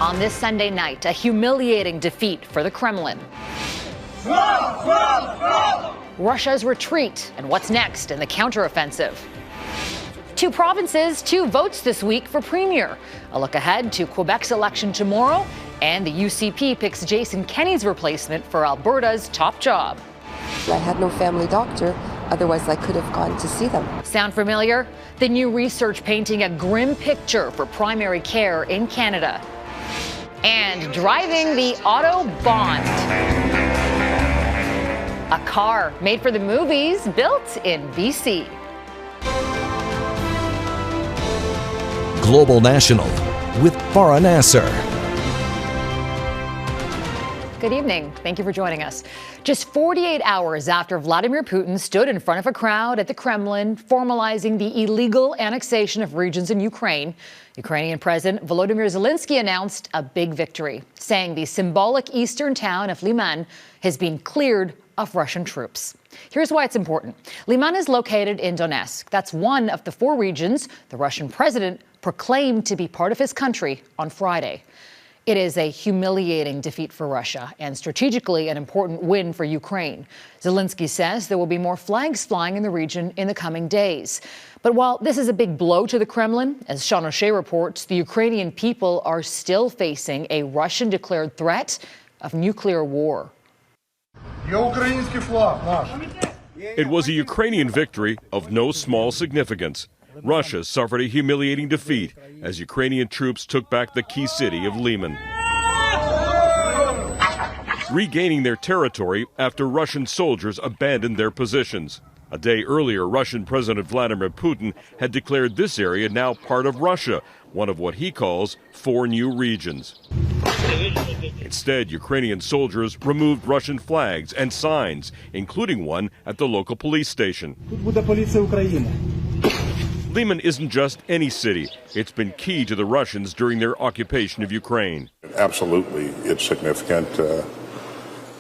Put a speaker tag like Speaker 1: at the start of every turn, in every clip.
Speaker 1: on this Sunday night, a humiliating defeat for the Kremlin. Russia's retreat and what's next in the counteroffensive. 2 provinces, 2 votes this week for premier. A look ahead to Quebec's election tomorrow, and the UCP picks Jason Kenney's replacement for Alberta's top job.
Speaker 2: I had no family doctor, otherwise I could have gone to see them.
Speaker 1: Sound familiar? The new research painting a grim picture for primary care in Canada. And driving the Autobahn. A car made for the movies, built in BC.
Speaker 3: Global National with Farah Nasser.
Speaker 1: Good evening. Thank you for joining us. Just 48 hours after Vladimir Putin stood in front of a crowd at the Kremlin, formalizing the illegal annexation of regions in Ukraine, Ukrainian President Volodymyr Zelenskyy announced a big victory, saying the symbolic eastern town of Lyman has been cleared of Russian troops. Here's why it's important. Lyman is located in Donesk. That's one of the 4 regions the Russian president proclaimed to be part of his country on Friday. It is a humiliating defeat for Russia and strategically an important win for Ukraine. Zelenskyy says there will be more flags flying in the region in the coming days. But while this is a big blow to the Kremlin, as Sean O'Shea reports, the Ukrainian people are still facing a Russian-declared threat of nuclear war.
Speaker 4: It was a Ukrainian victory of no small significance. Russia suffered a humiliating defeat as Ukrainian troops took back the key city of Lyman, regaining their territory after Russian soldiers abandoned their positions. A day earlier, Russian President Vladimir Putin had declared this area now part of Russia, one of what he calls 4 new regions. Instead, Ukrainian soldiers removed Russian flags and signs, including one at the local police station. Lyman isn't just any city. It's been key to the Russians during their occupation of Ukraine.
Speaker 5: Absolutely, it's significant.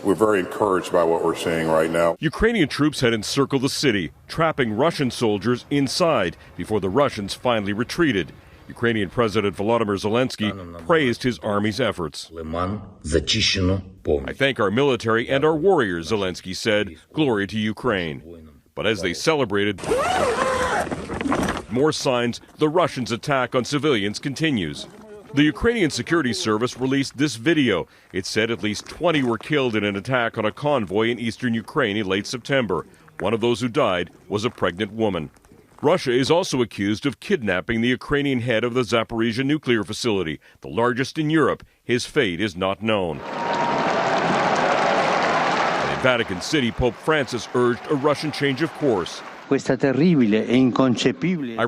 Speaker 5: We're very encouraged by what we're seeing right now.
Speaker 4: Ukrainian troops had encircled the city, trapping Russian soldiers inside before the Russians finally retreated. Ukrainian President Volodymyr Zelenskyy praised his army's efforts. I thank our military and our warriors, Zelenskyy said. Glory to Ukraine. But as they celebrated, more signs the Russians' attack on civilians continues. The Ukrainian Security Service released this video. It said at least 20 were killed in an attack on a convoy in eastern Ukraine in late September. One of those who died was a pregnant woman. Russia is also accused of kidnapping the Ukrainian head of the Zaporizhzhia nuclear facility, the largest in Europe. His fate is not known. And in Vatican City, Pope Francis urged a Russian change of course. I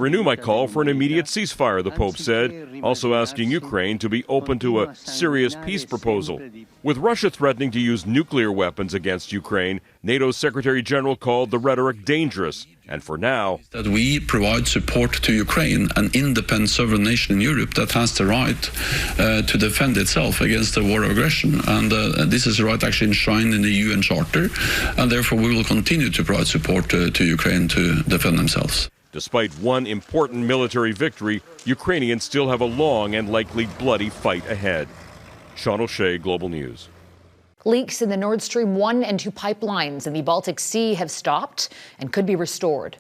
Speaker 4: renew my call for an immediate ceasefire, the Pope said, also asking Ukraine to be open to a serious peace proposal. With Russia threatening to use nuclear weapons against Ukraine, NATO's Secretary General called the rhetoric dangerous. And for now,
Speaker 6: that we provide support to Ukraine, an independent sovereign nation in Europe that has the right to defend itself against the war of aggression. And this is a right actually enshrined in the UN Charter. And therefore we will continue to provide support to Ukraine to defend themselves.
Speaker 4: Despite one important military victory, Ukrainians still have a long and likely bloody fight ahead. Sean O'Shea, Global News.
Speaker 1: Leaks in the Nord Stream 1 and 2 pipelines in the Baltic Sea have stopped and could be restored.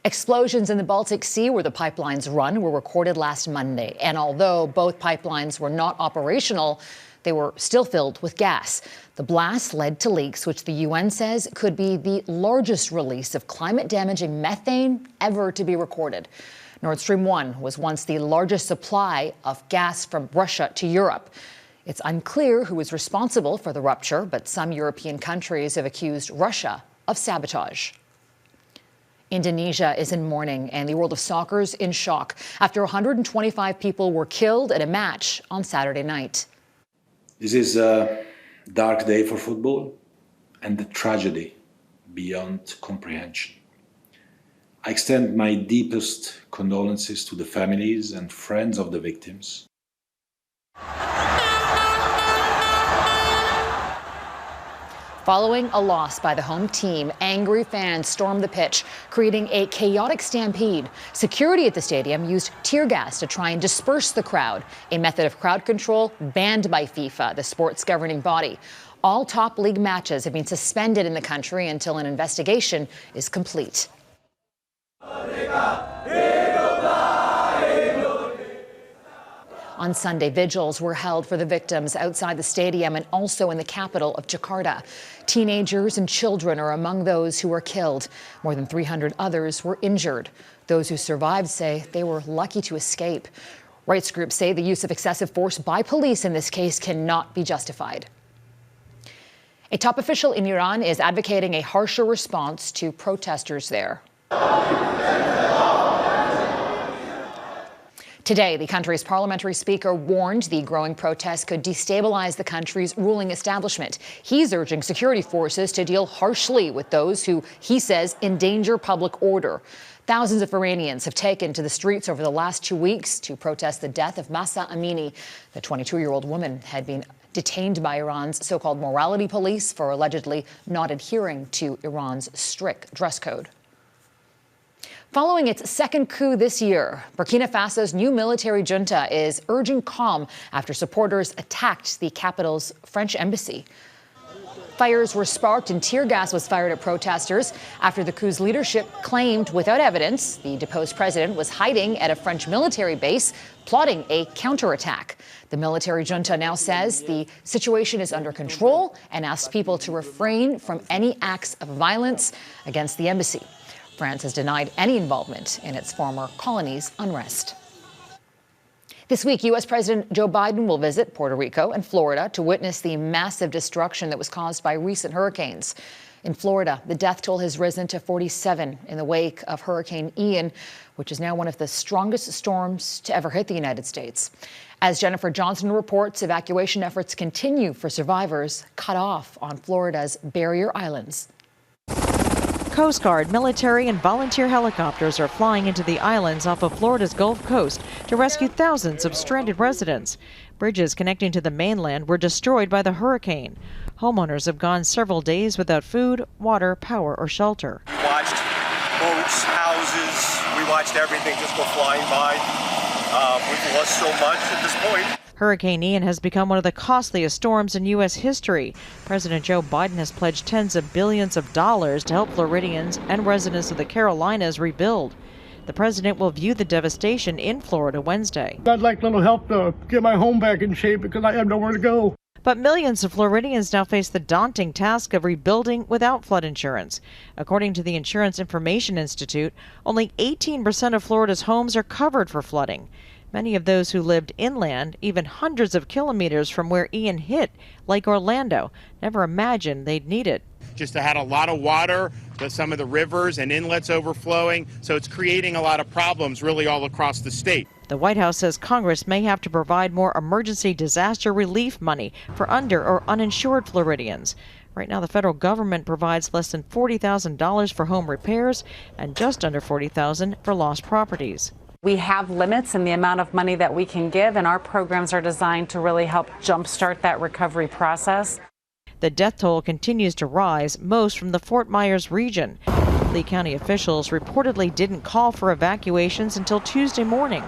Speaker 1: Explosions in the Baltic Sea, where the pipelines run, were recorded last Monday. And although both pipelines were not operational, they were still filled with gas. The blast led to leaks, which the UN says could be the largest release of climate-damaging methane ever to be recorded. Nord Stream 1 was once the largest supply of gas from Russia to Europe. It's unclear who is responsible for the rupture, but some European countries have accused Russia of sabotage. Indonesia is in mourning, and the world of soccer is in shock after 125 people were killed at a match on Saturday night.
Speaker 7: This is a dark day for football and a tragedy beyond comprehension. I extend my deepest condolences to the families and friends of the victims.
Speaker 1: Following a loss by the home team, angry fans stormed the pitch, creating a chaotic stampede. Security at the stadium used tear gas to try and disperse the crowd, a method of crowd control banned by FIFA, the sport's governing body. All top league matches have been suspended in the country until an investigation is complete. On Sunday, vigils were held for the victims outside the stadium and also in the capital of Jakarta. Teenagers and children are among those who were killed. More than 300 others were injured. Those who survived say they were lucky to escape. Rights groups say the use of excessive force by police in this case cannot be justified. A top official in Iran is advocating a harsher response to protesters there. Today, the country's parliamentary speaker warned the growing protests could destabilize the country's ruling establishment. He's urging security forces to deal harshly with those who, he says, endanger public order. Thousands of Iranians have taken to the streets over the last 2 weeks to protest the death of Mahsa Amini. The 22-year-old woman had been detained by Iran's so-called morality police for allegedly not adhering to Iran's strict dress code. Following its second coup this year, Burkina Faso's new military junta is urging calm after supporters attacked the capital's French embassy. Fires were sparked and tear gas was fired at protesters after the coup's leadership claimed without evidence the deposed president was hiding at a French military base, plotting a counterattack. The military junta now says the situation is under control and asks people to refrain from any acts of violence against the embassy. France has denied any involvement in its former colonies' unrest. This week, U.S. President Joe Biden will visit Puerto Rico and Florida to witness the massive destruction that was caused by recent hurricanes. In Florida, the death toll has risen to 47 in the wake of Hurricane Ian, which is now one of the strongest storms to ever hit the United States. As Jennifer Johnson reports, evacuation efforts continue for survivors cut off on Florida's barrier islands.
Speaker 8: Coast Guard, military, and volunteer helicopters are flying into the islands off of Florida's Gulf Coast to rescue thousands of stranded residents. Bridges connecting to the mainland were destroyed by the hurricane. Homeowners have gone several days without food, water, power, or shelter.
Speaker 9: We watched boats, houses, we watched everything just go flying by. We've lost so much at this point.
Speaker 8: Hurricane Ian has become one of the costliest storms in U.S. history. President Joe Biden has pledged tens of billions of dollars to help Floridians and residents of the Carolinas rebuild. The president will view the devastation in Florida Wednesday.
Speaker 10: I'd like a little help to get my home back in shape because I have nowhere to go.
Speaker 8: But millions of Floridians now face the daunting task of rebuilding without flood insurance. According to the Insurance Information Institute, only 18% of Florida's homes are covered for flooding. Many of those who lived inland, even hundreds of kilometers from where Ian hit, like Orlando, never imagined they'd need it.
Speaker 11: Just had a lot of water, some of the rivers and inlets overflowing, so it's creating a lot of problems really all across the state.
Speaker 8: The White House says Congress may have to provide more emergency disaster relief money for under or uninsured Floridians. Right now, the federal government provides less than $40,000 for home repairs and just under $40,000 for lost properties.
Speaker 12: We have limits in the amount of money that we can give, and our programs are designed to really help jumpstart that recovery process.
Speaker 8: The death toll continues to rise, most from the Fort Myers region. Lee County officials reportedly didn't call for evacuations until Tuesday morning,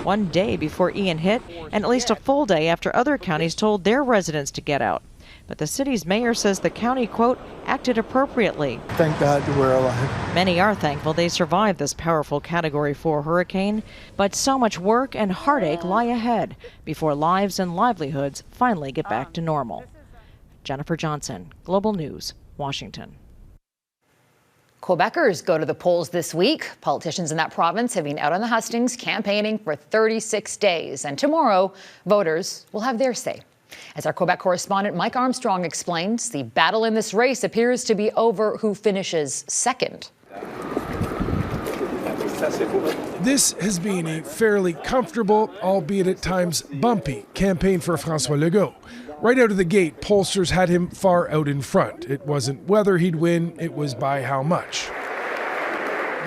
Speaker 8: one day before Ian hit, and at least a full day after other counties told their residents to get out. But the city's mayor says the county, quote, acted appropriately.
Speaker 10: Thank God we're alive.
Speaker 8: Many are thankful they survived this powerful Category 4 hurricane, but so much work and heartache lie ahead before lives and livelihoods finally get back to normal. Jennifer Johnson, Global News, Washington.
Speaker 1: Quebecers go to the polls this week. Politicians in that province have been out on the hustings campaigning for 36 days, and tomorrow voters will have their say. As our Quebec correspondent Mike Armstrong explains, the battle in this race appears to be over who finishes second.
Speaker 13: This has been a fairly comfortable, albeit at times bumpy, campaign for François Legault. Right out of the gate, pollsters had him far out in front. It wasn't whether he'd win, it was by how much.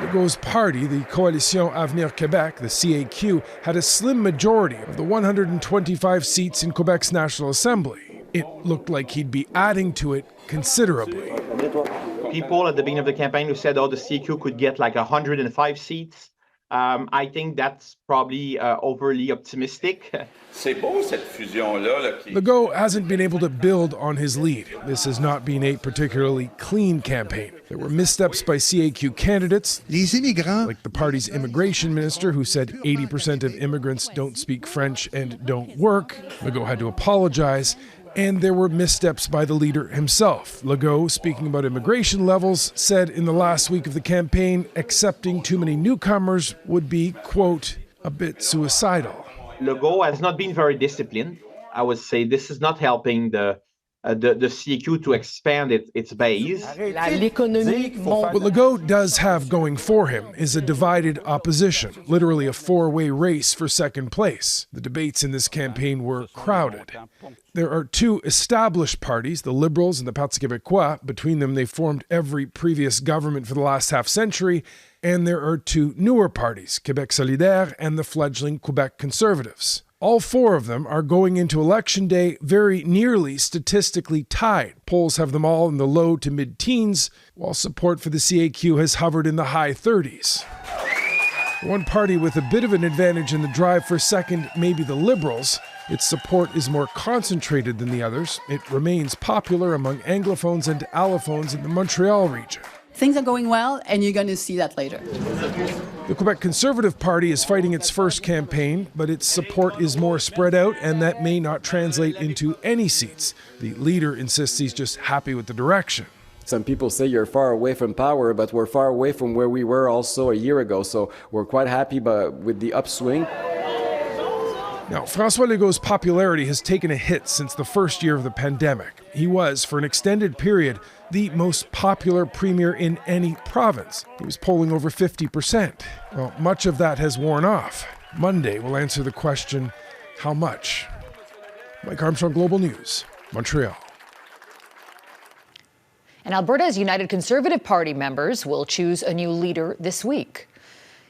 Speaker 13: Legault's party, the Coalition Avenir Québec, the CAQ, had a slim majority of the 125 seats in Quebec's National Assembly. it looked like he'd be adding to it considerably.
Speaker 14: People at the beginning of the campaign who said, oh, the CQ could get like 105 seats. I think that's probably overly optimistic.
Speaker 13: Legault hasn't been able to build on his lead. This has not been a particularly clean campaign. There were missteps by CAQ candidates, like the party's immigration minister, who said 80% of immigrants don't speak French and don't work. Legault had to apologize. And there were missteps by the leader himself. Legault, speaking about immigration levels, said in the last week of the campaign, accepting too many newcomers would be, quote, a bit suicidal.
Speaker 14: Legault has not been very disciplined. I would say this is not helping the CQ to expand its base.
Speaker 13: What Legault does have going for him is a divided opposition, literally a four-way race for second place. The debates in this campaign were crowded. There are two established parties, the Liberals and the Parti Québécois. Between them, they formed every previous government for the last half-century. And there are two newer parties, Québec Solidaire and the fledgling Quebec Conservatives. All four of them are going into Election Day very nearly statistically tied. Polls have them all in the low to mid-teens, while support for the CAQ has hovered in the high 30s. One party with a bit of an advantage in the drive for second may be the Liberals. Its support is more concentrated than the others. It remains popular among Anglophones and Allophones in the Montreal region.
Speaker 15: Things are going well, and you're going to see that later.
Speaker 13: The Quebec Conservative Party is fighting its first campaign, but its support is more spread out, and that may not translate into any seats. The leader insists he's just happy with the direction.
Speaker 16: Some people say you're far away from power, but we're far away from where we were also a year ago, so we're quite happy with the upswing.
Speaker 13: Now, François Legault's popularity has taken a hit since the first year of the pandemic. He was, for an extended period, the most popular premier in any province. He was polling over 50%. Well, much of that has worn off. Monday will answer the question, how much? Mike Armstrong, Global News, Montreal.
Speaker 1: And Alberta's United Conservative Party members will choose a new leader this week.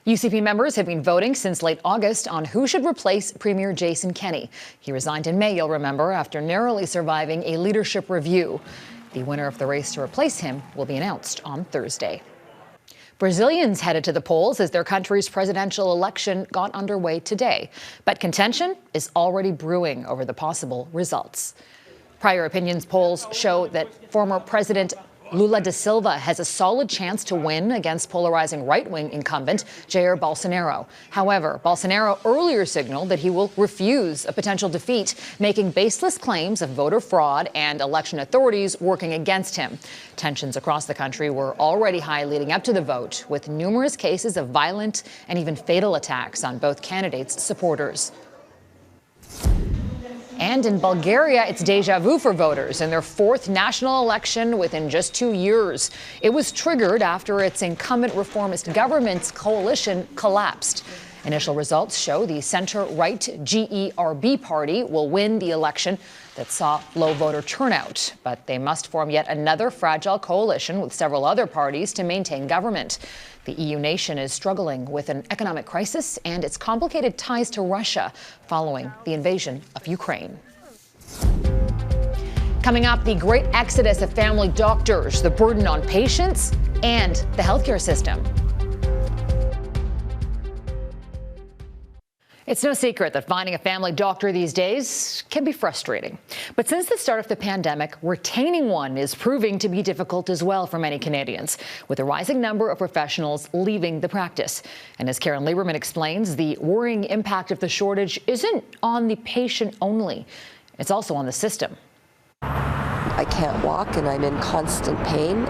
Speaker 1: UCP members have been voting since late August on who should replace Premier Jason Kenney. He resigned in May, you'll remember, after narrowly surviving a leadership review. The winner of the race to replace him will be announced on Thursday. Brazilians headed to the polls as their country's presidential election got underway today. But contention is already brewing over the possible results. Prior opinions polls show that former President Lula da Silva has a solid chance to win against polarizing right-wing incumbent Jair Bolsonaro. However, Bolsonaro earlier signaled that he will refuse a potential defeat, making baseless claims of voter fraud and election authorities working against him. Tensions across the country were already high leading up to the vote, with numerous cases of violent and even fatal attacks on both candidates' supporters. And in Bulgaria, it's déjà vu for voters in their fourth national election within just 2 years. It was triggered after its incumbent reformist government's coalition collapsed. Initial results show the center-right GERB party will win the election that saw low voter turnout. But they must form yet another fragile coalition with several other parties to maintain government. The EU nation is struggling with an economic crisis and its complicated ties to Russia following the invasion of Ukraine. Coming up, the great exodus of family doctors, the burden on patients and the healthcare system. It's no secret that finding a family doctor these days can be frustrating. But since the start of the pandemic, retaining one is proving to be difficult as well for many Canadians, with a rising number of professionals leaving the practice. And as Karen Lieberman explains, the worrying impact of the shortage isn't on the patient only. It's also on the system.
Speaker 2: I can't walk and I'm in constant pain.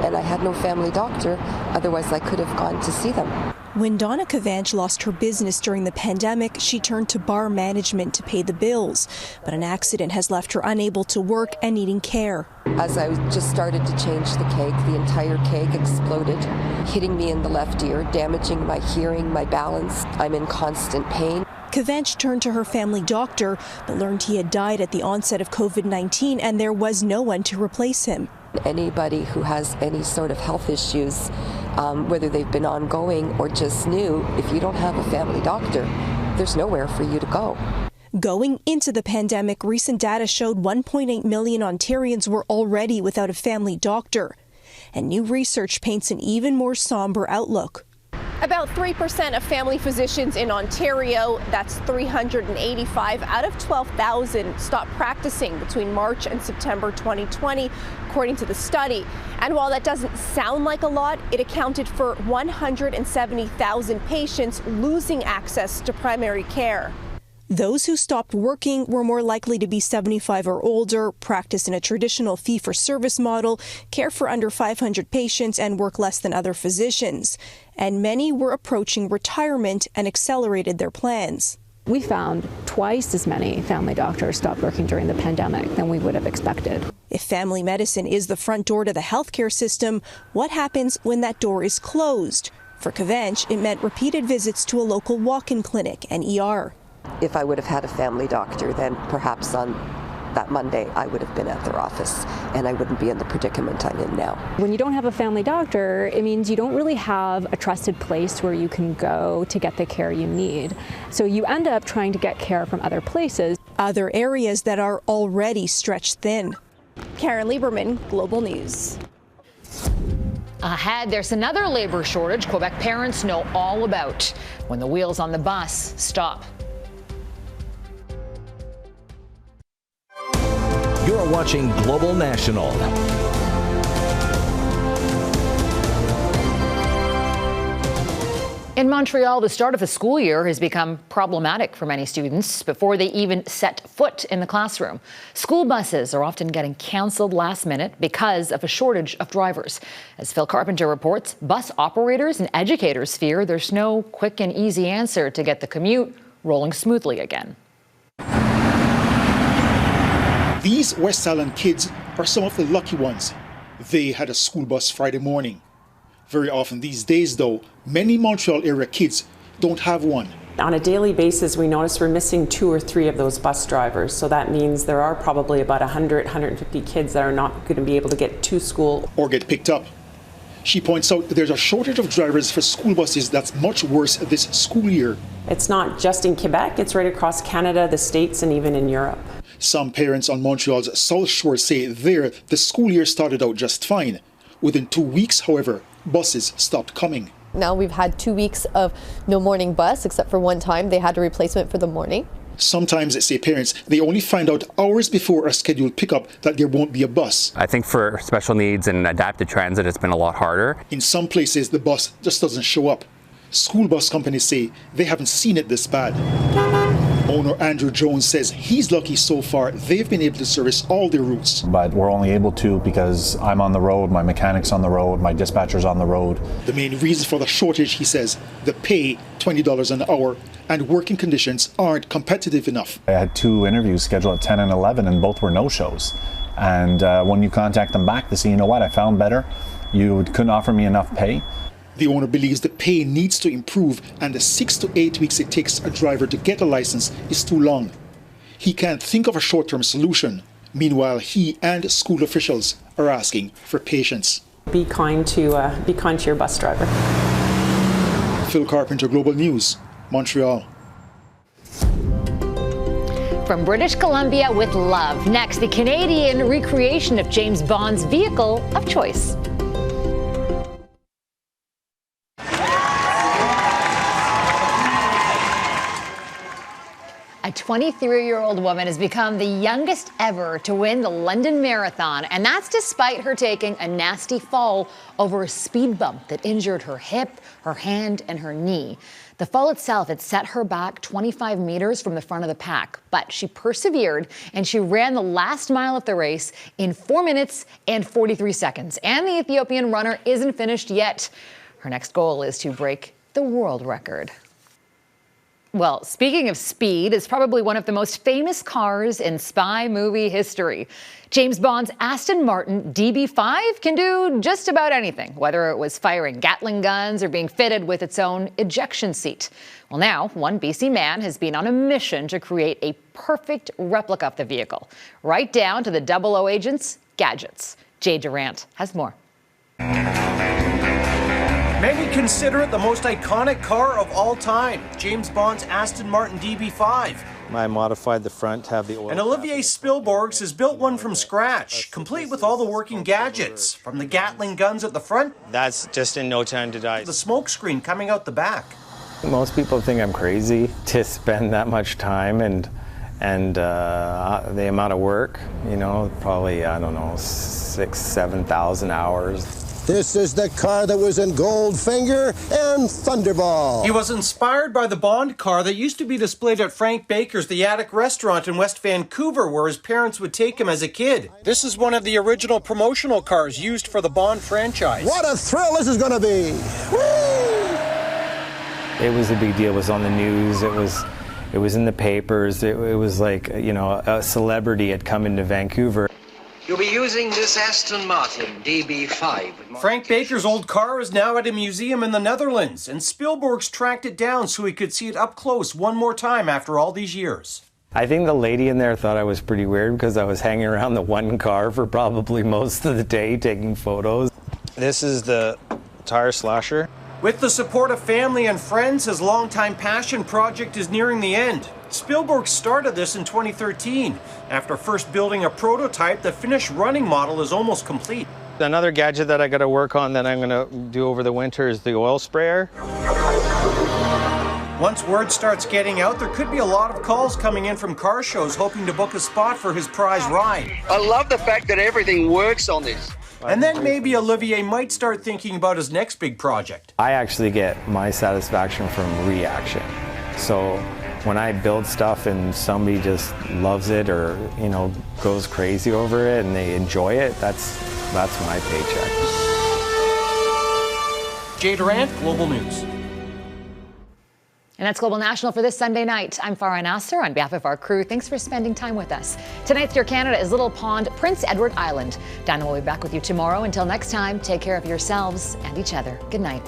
Speaker 2: And I had no family doctor, otherwise I could have gone to see them.
Speaker 17: When Donna Cavanch lost her business during the pandemic, she turned to bar management to pay the bills. But an accident has left her unable to work and needing care.
Speaker 2: As I just started to change the keg, the entire keg exploded, hitting me in the left ear, damaging my hearing, my balance. I'm in constant pain.
Speaker 17: Cavanch turned to her family doctor, but learned he had died at the onset of COVID-19 and there was no one to replace him.
Speaker 2: Anybody who has any sort of health issues, whether they've been ongoing or just new, if you don't have a family doctor, there's nowhere for you to go.
Speaker 17: Going into the pandemic, recent data showed 1.8 million Ontarians were already without a family doctor. And new research paints an even more somber outlook.
Speaker 18: About 3% of family physicians in Ontario, that's 385 out of 12,000, stopped practicing between March and September 2020, according to the study. And while that doesn't sound like a lot, it accounted for 170,000 patients losing access to primary care.
Speaker 17: Those who stopped working were more likely to be 75 or older, practice in a traditional fee-for-service model, care for under 500 patients, and work less than other physicians. And many were approaching retirement and accelerated their plans.
Speaker 19: We found twice as many family doctors stopped working during the pandemic than we would have expected.
Speaker 17: If family medicine is the front door to the healthcare system, what happens when that door is closed? For Cavench, it meant repeated visits to a local walk-in clinic and ER.
Speaker 2: If I would have had a family doctor, then perhaps on that Monday I would have been at their office and I wouldn't be in the predicament I'm in now.
Speaker 19: When you don't have a family doctor, it means you don't really have a trusted place where you can go to get the care you need. So you end up trying to get care from other places.
Speaker 17: Other areas that are already stretched thin.
Speaker 18: Karen Lieberman, Global News.
Speaker 1: Ahead, there's another labor shortage Quebec parents know all about when the wheels on the bus stop.
Speaker 3: You're watching Global National.
Speaker 1: In Montreal, the start of the school year has become problematic for many students before they even set foot in the classroom. School buses are often getting canceled last minute because of a shortage of drivers. As Phil Carpenter reports, bus operators and educators fear there's no quick and easy answer to get the commute rolling smoothly again.
Speaker 20: These West Island kids are some of the lucky ones. They had a school bus Friday morning. Very often these days, though, many Montreal area kids don't have one.
Speaker 21: On a daily basis, we notice we're missing 2 or 3 of those bus drivers. So that means there are probably about 100, 150 kids that are not going to be able to get to school
Speaker 20: or get picked up. She points out that there's a shortage of drivers for school buses that's much worse this school year.
Speaker 21: It's not just in Quebec, it's right across Canada, the States, and even in Europe.
Speaker 20: Some parents on Montreal's South Shore say there the school year started out just fine. Within 2 weeks, however, buses stopped coming.
Speaker 22: Now we've had 2 weeks of no morning bus, except for one time they had a replacement for the morning.
Speaker 20: Sometimes, say parents, they only find out hours before a scheduled pickup that there won't be a bus.
Speaker 23: I think for special needs and adapted transit, it's been a lot harder.
Speaker 20: In some places, the bus just doesn't show up. School bus companies say they haven't seen it this bad. Owner Andrew Jones says he's lucky so far they've been able to service all their routes.
Speaker 24: But we're only able to because I'm on the road, my mechanic's on the road, my dispatcher's on the road.
Speaker 20: The main reason for the shortage, he says, the pay, $20 an hour, and working conditions aren't competitive enough.
Speaker 24: I had 2 interviews scheduled at 10 and 11 and both were no-shows. And when you contact them back, they say, you know what, I found better. You couldn't offer me enough pay.
Speaker 20: The owner believes the pay needs to improve and the 6 to 8 weeks it takes a driver to get a license is too long. He can't think of a short-term solution. Meanwhile, he and school officials are asking for patience.
Speaker 21: Be kind to your bus driver.
Speaker 20: Phil Carpenter, Global News, Montreal.
Speaker 1: From British Columbia with love. Next, the Canadian recreation of James Bond's vehicle of choice. A 23-year-old woman has become the youngest ever to win the London Marathon, and that's despite her taking a nasty fall over a speed bump that injured her hip, her hand, and her knee. The fall itself had set her back 25 meters from the front of the pack, but she persevered and she ran the last mile of the race in 4 minutes and 43 seconds. And the Ethiopian runner isn't finished yet. Her next goal is to break the world record. Well, speaking of speed, it's probably one of the most famous cars in spy movie history. James Bond's Aston Martin DB5 can do just about anything, whether it was firing Gatling guns or being fitted with its own ejection seat. Well, now, one BC man has been on a mission to create a perfect replica of the vehicle, right down to the 00 agent's gadgets. Jay Durant has more.
Speaker 25: Many consider it the most iconic car of all time, James Bond's Aston Martin DB5.
Speaker 4: I modified the front to have the oil.
Speaker 5: And Olivier Spielborgs has built one from scratch, complete with all the working gadgets, from the Gatling guns at the front.
Speaker 4: That's just in no time to die.
Speaker 5: The smoke screen coming out the back.
Speaker 4: Most people think I'm crazy to spend that much time and the amount of work, you know, probably, I don't know, 6,000 to 7,000 hours.
Speaker 6: This is the car that was in Goldfinger and Thunderball.
Speaker 5: He was inspired by the Bond car that used to be displayed at Frank Baker's The Attic restaurant in West Vancouver, where his parents would take him as a kid. This is one of the original promotional cars used for the Bond franchise.
Speaker 6: What a thrill this is going to be! Woo!
Speaker 4: It was a big deal. It was on the news. It was in the papers. It was like, you know, a celebrity had come into Vancouver.
Speaker 7: You'll be using this Aston Martin DB5.
Speaker 5: Frank Baker's old car is now at a museum in the Netherlands, and Spielborgs tracked it down so he could see it up close one more time after all these years.
Speaker 4: I think the lady in there thought I was pretty weird because I was hanging around the one car for probably most of the day taking photos. This is the tire slasher.
Speaker 5: With the support of family and friends, his longtime passion project is nearing the end. Spielborg started this in 2013. After first building a prototype, the finished running model is almost complete.
Speaker 4: Another gadget that I got to work on that I'm going to do over the winter is the oil sprayer.
Speaker 5: Once word starts getting out, there could be a lot of calls coming in from car shows hoping to book a spot for his prize ride.
Speaker 7: I love the fact that everything works on this.
Speaker 5: And then maybe Olivier might start thinking about his next big project.
Speaker 4: I actually get my satisfaction from reaction. So when I build stuff and somebody just loves it or, you know, goes crazy over it and they enjoy it, that's my paycheck.
Speaker 5: Jay Durant, Global News.
Speaker 1: And that's Global National for this Sunday night. I'm Farah Nasser on behalf of our crew. Thanks for spending time with us. Tonight's Dear Canada is Little Pond, Prince Edward Island. Dana will be back with you tomorrow. Until next time, take care of yourselves and each other. Good night.